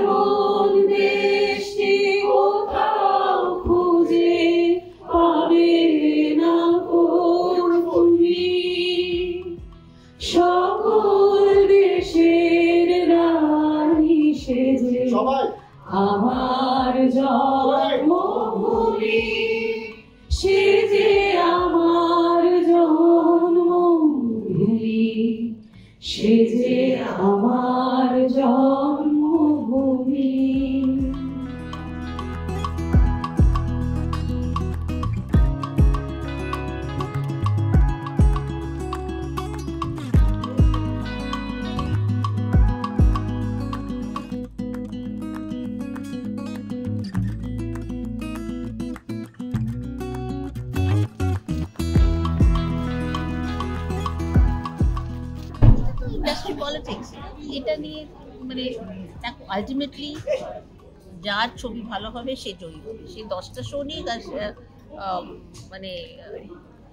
এমন দেশটি কোথাও খুঁজে পাবে না তুমি, সকল দেশের রানী সেজে আমার জন্মভূমি, সে যে আমার জন্মভূমি, সে যে আমার জন্মভূমি। ইন্ডাস্ট্রি পলিটিক্স এটা নিয়ে মানে আলটিমেটলি যার ছবি ভালো হবে সে জয়ী হবে। সেই 10টা শো নিয়ে মানে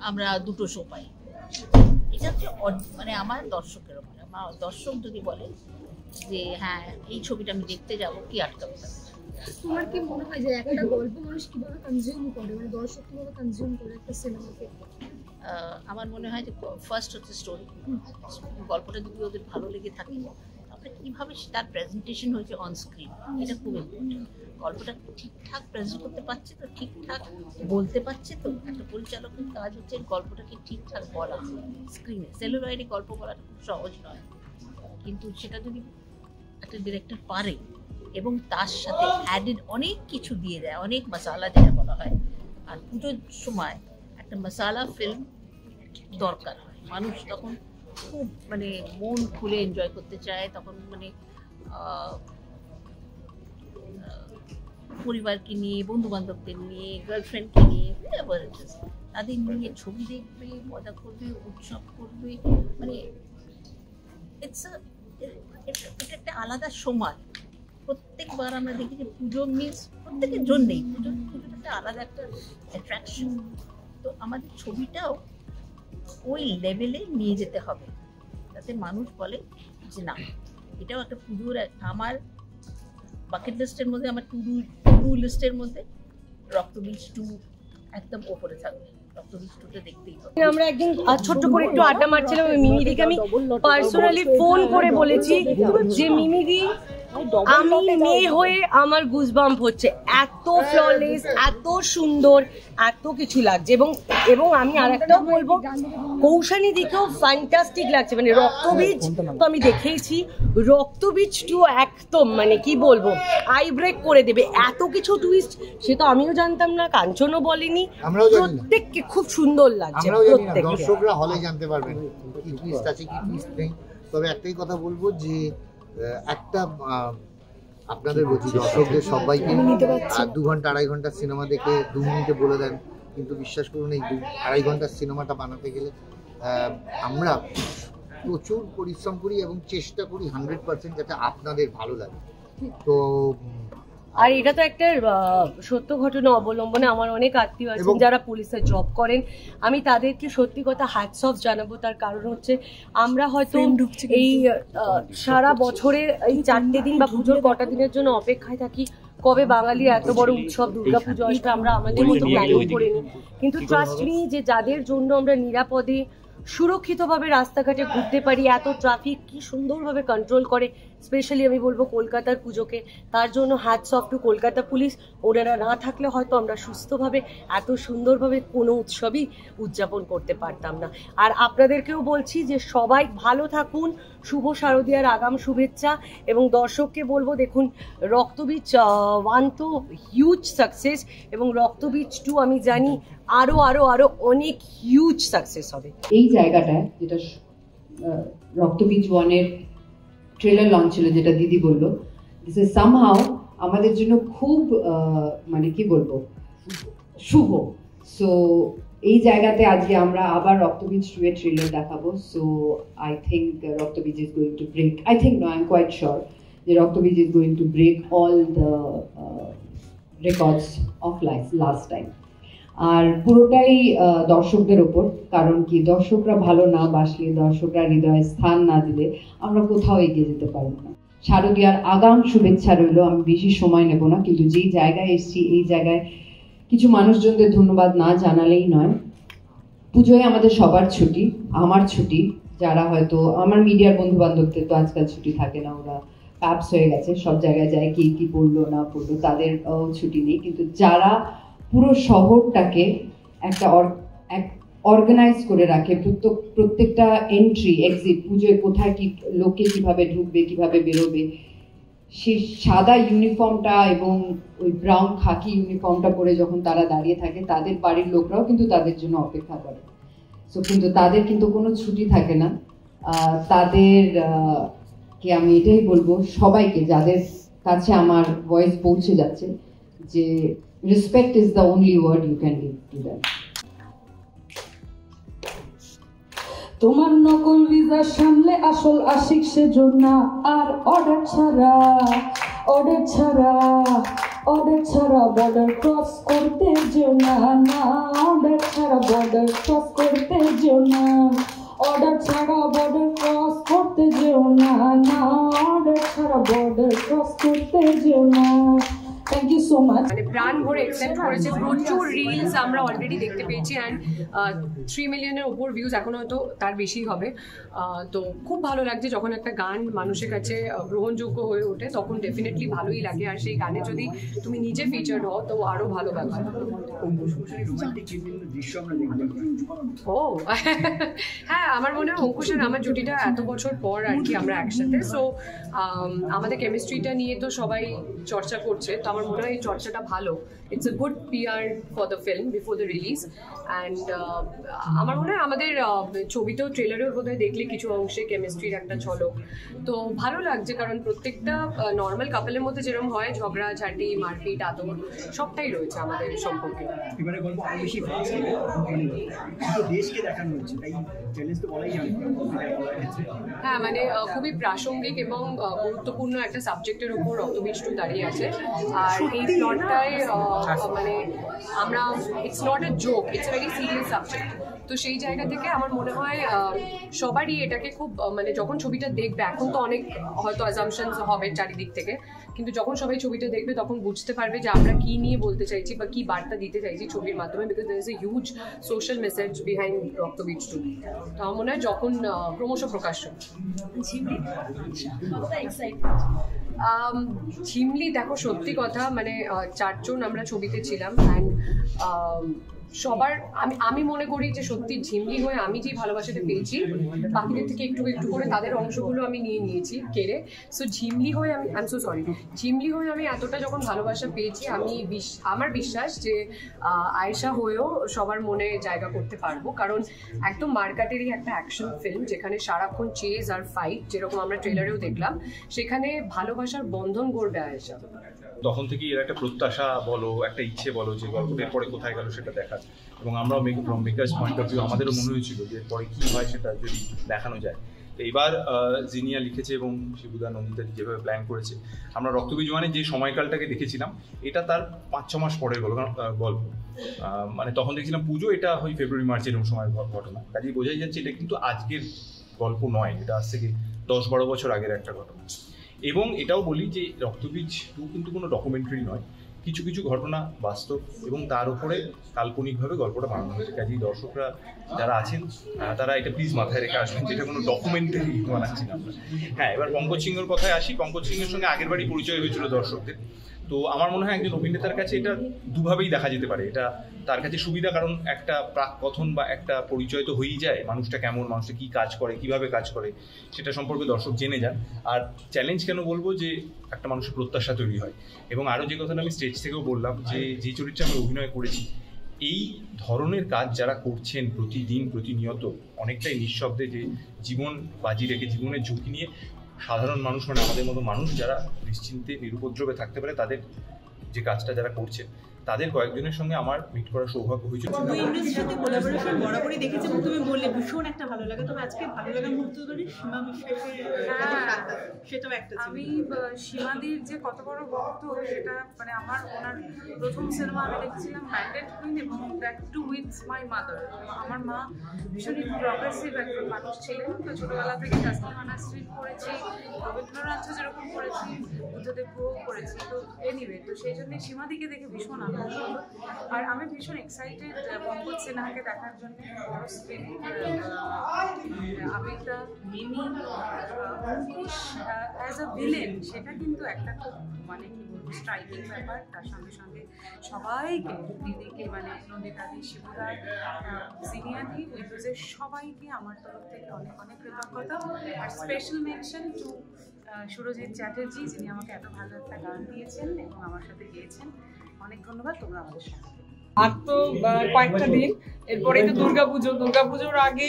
আমরা 2টো শো পাই। এটা হচ্ছে মানে আমার দর্শকের উপরে। আমার দর্শক যদি বলে যে হ্যাঁ এই ছবিটা আমি দেখতে যাব, কি আটকাবে? তোমার কি মনে হয় যে একটা গল্প মানুষ কিভাবে কনজিউম করে, মানে দর্শক কিভাবে কনজিউম করে একটা সিনেমাকে? আমার মনে হয় যে ফার্স্ট হচ্ছে স্টোরি। গল্পটা যদি ওদের ভালো লেগে থাকে, তারপরে কীভাবে তার প্রেজেন্টেশন হয়েছে অন স্ক্রিন, এটা খুব ইম্পর্টেন্ট। গল্পটা ঠিকঠাক প্রেজেন্ট করতে পারছে তো, ঠিকঠাক বলতে পারছে তো। একটা পরিচালকের কাজ হচ্ছে গল্পটাকে ঠিকঠাক বলা স্ক্রিনে। সেলুলয়েডে গল্প বলাটা খুব সহজ নয়, কিন্তু সেটা যদি একটা ডিরেক্টর পারে এবং তার সাথে অ্যাডেড অনেক কিছু দিয়ে দেয়, অনেক মশালা যেটা বলা হয়। আর পুজোর সময় একটা মশালা ফিল্ম দরকার হয়। মানুষ তখন খুব মানে মন খুলে এনজয় করতে চায়, তখন মানে পরিবারকে নিয়ে, বন্ধু বান্ধবদের নিয়ে, গার্লফ্রেন্ডকে নিয়ে, তাদের নিয়ে ছবি দেখবে, মজা করবে, উৎসব করবে। মানে এটা একটা আলাদা সময়। প্রত্যেকবার আমরা দেখি যে পুজো মিস প্রত্যেকের জন্যেই পুজোটা একটা আলাদা একটা অ্যাট্রাকশন। তো আমাদের ছবিটাও ওই লেভেলে নিয়ে যেতে হবে, যাতে মানুষ বলে যে না এটাও একটা পুজোর। আমার বাকেট লিস্টের মধ্যে, আমার টু ডু লিস্টের মধ্যে রক্তবীজ 2 একদম ওপরে থাকবে। রক্তবীজ 2টা দেখতেই হবে। আমরা একদিন ছোট্ট করে একটু আড্ডা মারছিলাম, মিমিদিকে আমি পার্সোনালি ফোন করে বলেছি যে মিমিদি আমি মেয়ে হয়ে আমার গুজবাম্প হচ্ছে, এত ফ্ললেস, এত সুন্দর, এত কিছু লাগছে। এবং আমি আরেকটাও বলবো, কৌশানী দিকেও ফ্যান্টাস্টিক লাগছে। মানে রক্তবীজ তো আমি দেখেইছি, রক্তবীজ 2 একদম মানে কি বলবো আই ব্রেক করে দেবে। এত কিছু টুইস্ট, সে তো আমিও জানতাম না, কাঞ্চনও বলেনি। প্রত্যেককে খুব সুন্দর লাগছে। দর্শকরা হলে জানতে পারবেন কি টুইস্ট আছে, কি টুইস্ট নেই। তবে একটাই কথা বলবো যে একটা আপনাদের বলছি, দর্শকদের সবাইকে 2 ঘন্টা 2.5 ঘন্টার সিনেমা দেখে 2 মিনিটে বলে দেন, কিন্তু বিশ্বাস করুন এই 2.5 ঘন্টার সিনেমাটা বানাতে গেলে আমরা প্রচুর পরিশ্রম করি এবং চেষ্টা করি 100% যাতে আপনাদের ভালো লাগে। তো আর এটা তো একটা সত্য ঘটনা অবলম্বনে আমার অনেক আত্মীয় আছেন যারা পুলিশে জব করেন। আমি তাদেরকে সত্যি কথা হ্যাটস অফ জানাবো। তার কারণ হচ্ছে আমরা হয়তো এই সারা বছরের এই 4টে দিন বা পুজোর কটা দিনের জন্য অপেক্ষায় থাকি কবে বাঙালির এত বড় উৎসব দুর্গাপুজো আসবে, আমরা আমাদের মতো প্ল্যানিং করে নিই। কিন্তু ট্রাস্ট মি যে যাদের জন্য আমরা নিরাপদে সুরক্ষিতভাবে রাস্তাঘাটে ঘুরতে পারি, এত ট্রাফিক কি সুন্দরভাবে কন্ট্রোল করে, স্পেশালি আমি বলবো কলকাতার পুজোকে, তার জন্য hats off to Kolkata police. ওনারা না থাকলে হয়তো আমরা সুস্থভাবে এত সুন্দরভাবে কোনো উৎসবই উদযাপন করতে পারতাম না। আর আপনাদেরকেও বলছি যে সবাই ভালো থাকুন, শুভ শারদীয়ার আগাম শুভেচ্ছা। এবং দর্শককে বলবো দেখুন রক্তবীজ 1 তো হিউজ সাকসেস, এবং রক্তবীজ 2 আমি জানি আরো আরো আরো অনেক হিউজ সাকসেস হবে। এই জায়গাটায় যেটা রক্তবীজ 1 এর ট্রেলার লঞ্চ ছিল, যেটা দিদি বললো, দিস ইজ সামহাউ আমাদের জন্য খুব মানে কি বলবো শুভ। সো এই জায়গাতে আজকে আমরা আবার রক্তবীজ 2 এর ট্রেলার দেখাবো। So I think Raktabeej is going to break, I think no, I am quite sure যে Raktabeej is going to break all the records of last time. আর পুরোটাই দর্শকদের ওপর, কারণ কি দর্শকরা ভালো না বাসলে, দর্শকরা হৃদয়ে স্থান না দিলে আমরা কোথাও এগিয়ে যেতে পারবো না। শারদীয়ার আগাম শুভেচ্ছা রইল। আমি বেশি সময় নেব না, কিন্তু যেই জায়গায় এসেছি এই জায়গায় কিছু মানুষজনদের ধন্যবাদ না জানালেই নয়। পুজোয় আমাদের সবার ছুটি, আমার ছুটি, যারা হয়তো আমার মিডিয়ার বন্ধু বান্ধবদের তো আজকাল ছুটি থাকে না, ওরা প্যাপস হয়ে গেছে, সব জায়গায় যায়, কি কি পড়লো না পড়লো তাদের ছুটি নেই, কিন্তু যারা পুরো শহরটাকে একটা অর্গানাইজ করে রাখে, প্রত্যেকটা এন্ট্রি এক্সিট, পুজোয় কোথায় কি লোকে কিভাবে ঢুকবে কিভাবে বেরোবে, সেই সাদা ইউনিফর্মটা এবং ওই ব্রাউন খাকি ইউনিফর্মটা পরে যখন তারা দাঁড়িয়ে থাকে, তাদের বাড়ির লোকরাও কিন্তু তাদের জন্য অপেক্ষা করে। সো কিন্তু তাদের কিন্তু কোনো ছুটি থাকে না। তাদের কে আমি এটাই বলবো সবাইকে, যাদের কাছে আমার ভয়েস পৌঁছে যাচ্ছে, যে respect is the only word you can give to them. তোমার নকল ভিসার সামনে আসল আশিক সেজন্য, আর অর্ডার ছাড়া বর্ডার ক্রস করতে যেও না, অর্ডার ছাড়া বর্ডার ক্রস করতে যেও না, অর্ডার ছাড়া বর্ডার ক্রস করতে যেও না, অর্ডার ছাড়া বর্ডার ক্রস করতে যেও না। Thank you so much. মানে প্রাণ ভরে অ্যাকসেপ্ট করেছে, প্রচুর রিলস আমরা অলরেডি দেখতে পেয়েছি, অ্যান্ড 3 মিলিয়নের ওপর ভিউজ, এখন হয়তো তার বেশি হবে। তো খুব ভালো লাগছে যখন একটা গান মানুষের কাছে গ্রহণযোগ্য হয়ে ওঠে, তখন ডেফিনেটলি ভালোই লাগে। আর সেই গানে যদি তুমি নিজে ফিচার্ড হও তো আরো ভালো ব্যাপার। ও হ্যাঁ, আমার মনে হয় অঙ্কুশ আর আমার জুটিটা এত বছর পর আর কি আমরা একসাথে, সো আমাদের কেমিস্ট্রিটা নিয়ে তো সবাই চর্চা করছে, তো আমার মনে হয় এই চর্চাটা ভালো। It's a good PR for the film before the release. And আমার মনে হয় আমাদের ছবিতেও ট্রেলারেও বোধহয় দেখলে কিছু অংশে কেমিস্ট্রির একটা ঝলক, তো ভালো লাগছে। কারণ প্রত্যেকটা নর্মাল কাপলের মধ্যে যেরকম হয় ঝগড়া ঝাঁটি মারপিট আদর সবটাই রয়েছে আমাদের সম্পর্কে। এবারে গল্প আরো বেশি ফাস্ট, দেশকে দেখানো হচ্ছে, তাই চ্যালেঞ্জ তো বলাই যায়। হ্যাঁ, মানে খুবই প্রাসঙ্গিক এবং গুরুত্বপূর্ণ একটা সাবজেক্টের উপর রক্তবীজ দাঁড়িয়ে আছে। আর এই প্লটটায় মানে আমরা, it's not a joke, it's a very serious subject. তো সেই জায়গা থেকে আমার মনে হয় সবারই এটাকে খুব, মানে যখন ছবিটা দেখবে, এখন তো অনেক হয়তো অ্যাজাম্পশনস হবে চারিদিক থেকে, কিন্তু যখন সবাই ছবিটা দেখবে তখন বুঝতে পারবে যে আমরা কি নিয়ে বলতে চাইছি বা কি বার্তা দিতে চাইছি ছবির মাধ্যমে, because there is a huge social message behind Raktabeej 2। তো আমার মনে হয় যখন ক্রমশ প্রকাশ্য ঝিমলি, দেখো সত্যি কথা, মানে 4 জন আমরা ছবিতে ছিলাম, অ্যান্ড সবার আমি মনে করি যে সত্যি ঝিমলি হয়ে আমি যে ভালোবাসাটা পেয়েছি বাকিদের থেকে একটু একটু করে তাদের অংশগুলো আমি নিয়ে নিয়েছি কেড়ে। সো ঝিমলি হয়ে আমি I am so sorry, Jhimli হয়ে আমি এতটা যখন ভালোবাসা পেয়েছি, আমার বিশ্বাস যে আয়েশা হয়েও সবার মনে জায়গা করতে পারবো। কারণ একদম মার্কাটেরই একটা অ্যাকশন ফিল্ম, যেখানে সারাক্ষণ চেজ আর ফাইট, যেরকম আমরা ট্রেলারেও দেখলাম, সেখানে ভালোবাসার বন্ধন গড়বে আয়েশা। তখন থেকেই এর একটা প্রত্যাশা বলো, একটা ইচ্ছে বলো যে গল্পটার পরে কোথায় গেল সেটা দেখার, এবং আমরাও from makers point of view আমাদেরও মনে হয়েছিল যে পরে কী হয় সেটা যদি দেখানো যায়। তো এবার জিনিয়া লিখেছে এবং শিবুদা নন্দিতা যেভাবে প্ল্যান করেছে, আমরা রক্তবীজ ওয়ানে যে সময়কালটাকে দেখেছিলাম এটা তার 5-6 মাস পরের গল্প। মানে তখন দেখছিলাম পুজো, এটা হয় ফেব্রুয়ারি মার্চ এরকম সময়ের ঘটনা, কাজেই বোঝাই যাচ্ছে এটা কিন্তু আজকের গল্প নয়, এটা আজ থেকে 10-12 বছর আগের একটা ঘটনা। এবং এটাও বলি যে রক্তবীজ 2 কিন্তু কোনো ডকুমেন্টারি নয়, কিছু কিছু ঘটনা বাস্তব এবং তার উপরে কাল্পনিকভাবে গল্পটা বানানো হয়েছে। কাজেই দর্শকরা যারা আছেন তারা এটা প্লিজ মাথায় রেখে আসবেন, যেটা কোনো ডকুমেন্টারি বানাচ্ছি না আমরা। হ্যাঁ, এবার পঙ্কজ সিংহের কথায় আসি। পঙ্কজ সিংহের সঙ্গে আগের বারই পরিচয় হয়েছিল দর্শকদের, তো আমার মনে হয় একজন অভিনেতার কাছে এটা দুভাবেই দেখা যেতে পারে। এটা তার কাছে সুবিধা, কারণ একটা প্রাক কথন বা একটা পরিচয় তো হয়েই যায়, মানুষটা কেমন, মানুষটা কী কাজ করে, কিভাবে কাজ করে সেটা সম্পর্কে দর্শক জেনে যান। আর চ্যালেঞ্জ কেন বলবো, যে একটা মানুষের প্রত্যাশা তৈরি হয়। এবং আরও যে কথাটা আমি স্টেজ থেকেও বললাম, যে চরিত্রে আমি অভিনয় করেছি, এই ধরনের কাজ যারা করছেন প্রতিদিন প্রতিনিয়ত, অনেকটাই নিঃশব্দে যে জীবন বাজি রেখে, জীবনের ঝুঁকি নিয়ে সাধারণ মানুষ, মানে আমাদের মতো মানুষ যারা নিশ্চিন্তে নিরুপদ্রবে থাকতে পারে, তাদের যে কাজটা যারা করছে তাদের কয়েকজনের সঙ্গে আমার মিট করার সৌভাগ্য হয়েছিল। ইন্ডাস্ট্রির সাথে কোলাবোরেশন বরাবরই দেখেছি এবং তুমি বললে ভীষণ একটা ভালো লাগে, তবে আজকে ভালো লাগার মুহূর্ত ধরে সীমা বিশ্বাসের সেটাও একটা ছিল। আমি সীমাদির যে কত বড় ভক্ত সেটা মানে আমার ওনার প্রথম সিনেমা আমি দেখেছিলাম ম্যান্ডেট কুইন এবং that too with my mother. আমার মা ভীষণই প্রগ্রেসিভ একজন মানুষ ছিলেন, তো ছোটোবেলা থেকে তাসলিমা নাসরিন পড়েছি, রবীন্দ্রনাথ যেরকম পড়েছি, বুদ্ধদেব গুহ পড়েছি। তো এনিওয়ে তো সেই জন্যই সীমাদিকে দেখে ভীষণ আনন্দ হলো। আর আমি ভীষণ এক্সাইটেড বঙ্গবত সিনহাকে দেখার জন্য। বড় স্ক্রিন আবিতা, Mimi, Ankush as a villain, সেটা কিন্তু একটা খুব মানে কি বলবো স্ট্রাইকিং ব্যাপার। তার সঙ্গে সঙ্গে সবাইকে, দিদিকে মানে নন্দিতাদি, শিবুদা, সিনিয়াদি, উইডোজের সবাইকে আমার তরফ থেকে অনেক অনেক কৃতজ্ঞতা। আর special mention to Surajit Chatterjee, যিনি আমাকে এত ভালো একটা গান দিয়েছেন এবং আমার সাথে গিয়েছেন। অনেক ধন্যবাদ তোমরা আমাদের সাথে। আর তো কয়েকটা দিন, এরপরেই তো দুর্গাপুজো। দুর্গাপুজোর আগে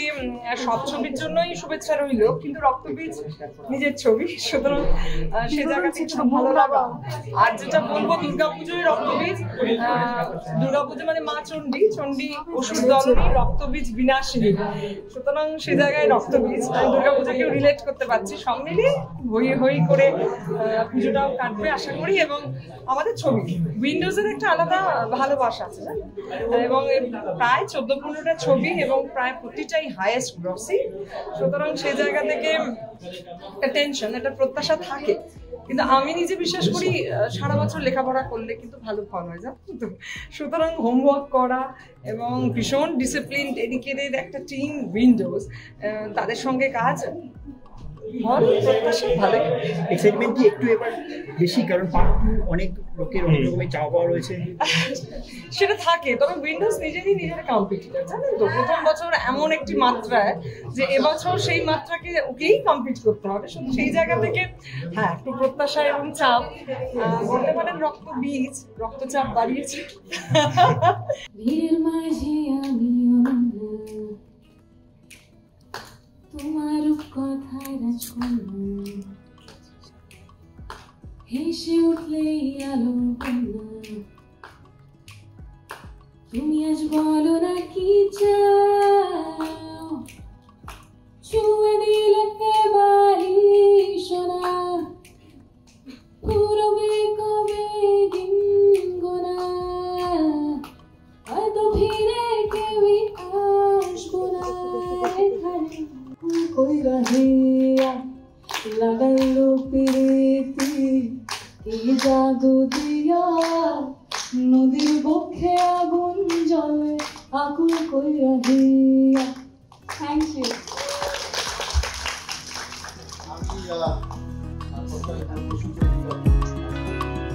সব ছবির জন্যই শুভেচ্ছা রইল, কিন্তু রক্তবীজ নিজের ছবি, সুতরাং সে জায়গা থেকে খুব ভালো লাগা। আর যেটা বলবো, দুর্গাপুজোয় রক্তবীজ, দুর্গাপুজো মানে মা চণ্ডী, চণ্ডী অসুর দলনী, রক্তবীজ বিনাশিনী, সুতরাং সে জায়গায় রক্তবীজ। আমি দুর্গাপুজোকেও রিলেট করতে পারছি। সব মিলিয়ে হই হই করে পুজোটাও কাটবে আশা করি। এবং আমাদের ছবি উইন্ডোজের একটা আলাদা ভালোবাসা আছে এবং প্রায় 14-15টা ছবি এবং প্রায় প্রতিটাই হাইয়েস্ট গ্রসি, সুতরাং সেই জায়গা থেকে একটা টেনশন, একটা প্রত্যাশা থাকে। কিন্তু আমি নিজে বিশ্বাস করি সারা বছর লেখাপড়া করলে কিন্তু ভালো ফল হয়, জানো তো। সুতরাং হোমওয়ার্ক করা এবং ভীষণ ডিসিপ্লিন ডেডিকেটেড একটা টিম উইন্ডোজ, তাদের সঙ্গে কাজ এক্সাইটমেন্ট কি একটু এবার বেশি, কারণ পার্ট 2 অনেক লোকের অনেক রকমের চাওয়া পাওয়া রয়েছে, সেটা থাকে। তবে উইন্ডোজ নিজেরই নিজের কম্পিটিটর, জানেন তো। প্রথম বছর এমন একটি মাত্রায় যে এবছর সেই মাত্রাকে ওকেই কমপ্লিট করতে হবে, শুধু সেই জায়গা থেকে হ্যাঁ একটু প্রত্যাশা এবং চাপ বলতে পারেন রক্তবীজ রক্তচাপ বাড়িয়েছে। ভিড়ের মাঝে আমি তোমার কথায় রাজকন্যা, হেসে উঠলেই আলো কন্যা, তুমি আজ বলো না কি চাও, ছুঁয়ে দিলে কেবালি সোনা, পুরবে কবে দিন গোনা, হয়তো ফিরে কেউই আসবো না এখানে। कोई रहे